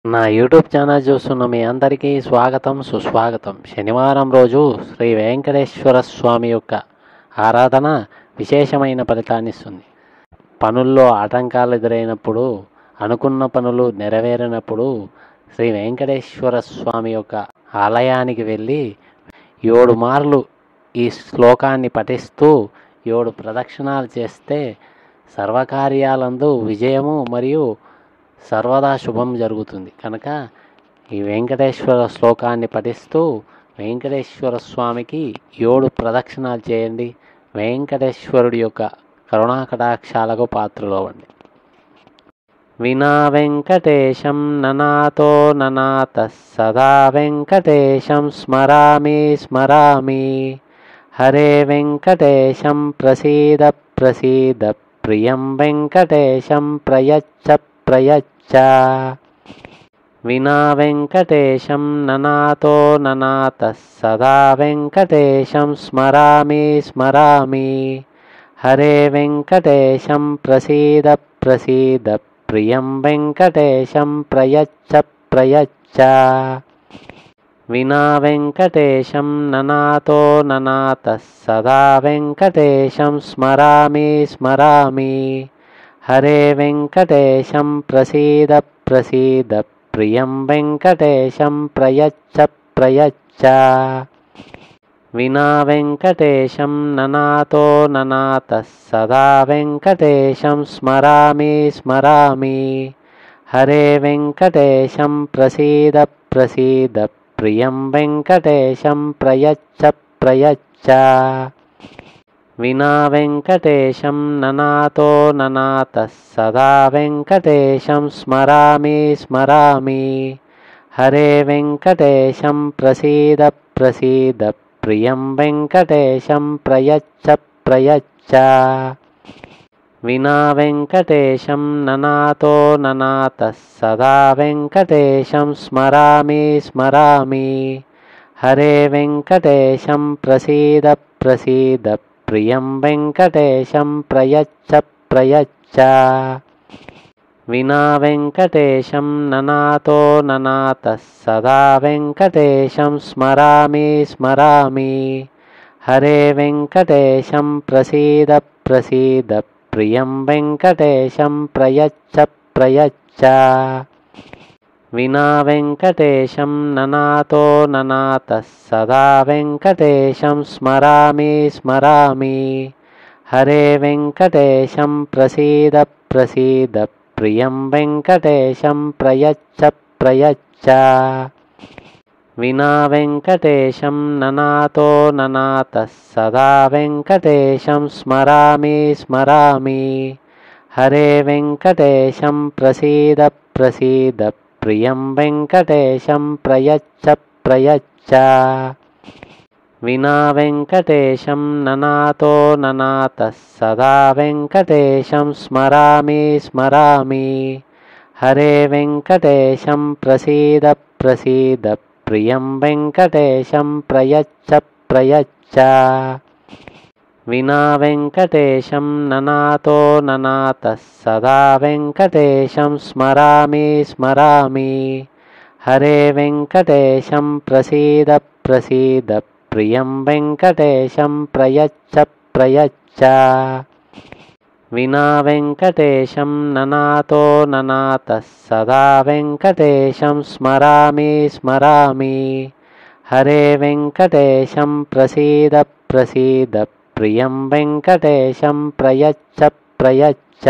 నా YouTube channel చూస్తున్న మీ అందరికీ స్వాగతం సుస్వాగతం. శనివారం రోజు శ్రీ వెంకటేశ్వర స్వామి యొక్క ఆరాధన విశేషమైన ఫలితాన్నిస్తుంది. పనుల్లో ఆటంకాలు ఎదురైనప్పుడు, అనుకున్న పనులు నెరవేరినప్పుడు శ్రీ వెంకటేశ్వర స్వామి యొక్క ఆలయానికి వెళ్ళి 7 మార్లు ఈ శ్లోకాన్ని పఠిస్తూ 7 ప్రదక్షిణాలు చేస్తే సర్వకార్యాలందు విజయము మరియు సర్వదా శుభం జరుగుతుంది. కనుక ఈ వెంకటేశ్వర శ్లోకాన్ని పఠిస్తూ వెంకటేశ్వర స్వామికి 7 ప్రదక్షిణాలు చేయండి. వెంకటేశ్వరుడి యొక్క కరుణాకటాక్షాలకు పాత్రలవ్వండి. వినా వెంకటేశం ననాతో ననాత సదా వెంకటేశం స్మరామి స్మరామి. హరే వెంకటేశం ప్రసీద ప్రసీద ప్రియం వెంకటేశం ప్రయచ్చ ప్రయచ్చ. వినా వెంకటేశం ననాతో ననాత సదా వెంకటేశం స్మరామి స్మరామి. హరే వెంకటేశం ప్రసీద ప్రసీద ప్రియం వెంకటేశం ప్రయచ్చ ప్రయచ్చ. వినా వెంకటేశం ననాతో ననాత సదా వెంకటేశం స్మరామి స్మరామి. హరే వెంకటేశం ప్రసీద ప్రసీద ప్రియం వెంకటేశం ప్రయచ్చ ప్రయచ్చ. వినా వెంకటేశం ననాతో ననాత సదా వెంకటేశం స్మరామి స్మరామి. హరే వెంకటేశం ప్రసీద ప్రసీద ప్రియం వెంకటేశం ప్రయచ్చ ప్రయచ్చ. వినా వెంకటేశం ననాతో ననాత సదా వెంకటేశం స్మరామి స్మరామి. హరే వెంకటేశం ప్రసీద ప్రసీద ప్రియం వెంకటేశం ప్రయచ్చ ప్రయచ్చ. వినా వెంకటేశం ననాతో ననాత సదా వెంకటేశం స్మరామి స్మరామి. హరే వెంకటేశం ప్రసీద ప్రసీద ప్రియం వెంకటేశం ప్రయచ్చ ప్రయచ్చ. వినా వెంకటేశం ననాతో ననాత సదా వెంకటేశం స్మరామి స్మరామి. హరే వెంకటేశం ప్రసీద ప్రసీద ప్రియం వెంకటేశం ప్రయచ్చ ప్రయచ్చ. వినా వెంకటేశం ననాతో ననాత సదా వెంకటేశం స్మరామి స్మరామి. హరే వెంకటేశం ప్రసీద ప్రసీద ప్రియం వెంకటేశం ప్రయచ్చ ప్రయచ్చ. వినా వెంకటేశం ననాతో ననాత సదా వెంకటేశం స్మరామి స్మరామి. హరే వెంకటేశం ప్రసీద ప్రసీద ప్రియం వెంకటేశం ప్రయచ్చ ప్రయచ్చ. వినా వెంకటేశం ననాతో ననాత సదా వెంకటేశం స్మరామి స్మరామి. హరే వెంకటేశం ప్రసీద ప్రసీద ప్రియం వెంకటేశం ప్రయచ్చ ప్రయచ్చ. వినా వెంకటేశం ననాతో ననాత సదా వెంకటేశం స్మరామి స్మరామి. హరే వెంకటేశం ప్రసీద ప్రసీద ప్రియం వెంకటేశం ప్రయచ్చ ప్రయచ్చ. వినా వెంకటేశం ననాతో ననాత సదా వెంకటేశం స్మరామి స్మరామి. హరే వెంకటేశం ప్రసీద ప్రసీద ప్రియం వెంకటేశం ప్రయచ్చ ప్రయచ్చ.